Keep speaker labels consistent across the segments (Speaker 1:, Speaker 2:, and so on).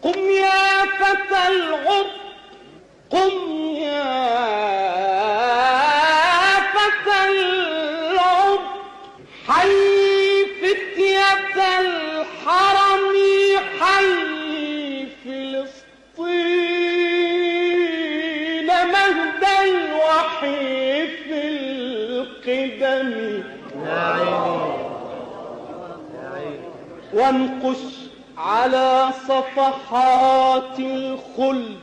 Speaker 1: قم يا فتى العرب، قم يا فتى العرب، حي فتية الحرم، حي فلسطين مهد الوحي في القدم. وانقش على صفحات الخلد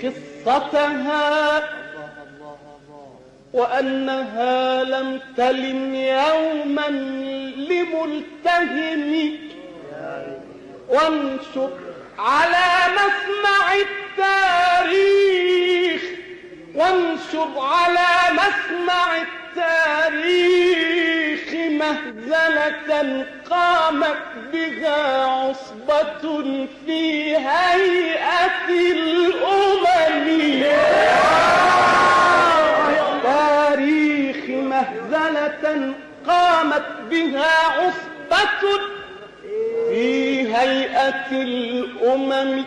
Speaker 1: قصتها، وأنها لم تلم يوما لملتهم. وانشر على مسمع التاريخ، وانشر على مسمع التاريخ مهزلة قامت بها عصبة في هيئة الأمم. تاريخ مهزلة قامت بها عصبة في هيئة الأمم.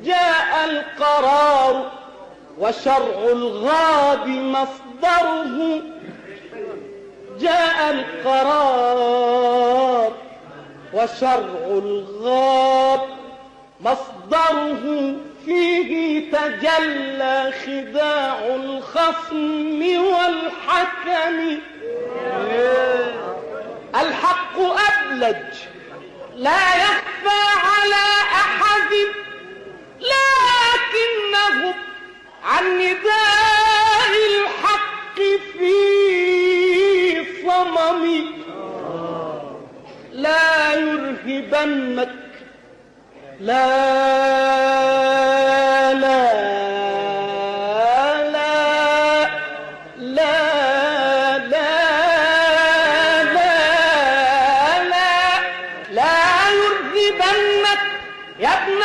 Speaker 1: جاء القرار وشرع الغاب مصدره، جاء القرار وشرع الغاب مصدره، فيه تجلى خداع الخصم والحكم. الحق أبلج لا يخفى على أحد، لكنه عن نداء الحق في صمم. لا يرهبنك، لا لا لا لا لا لا لا لا يرهبنك يا ابن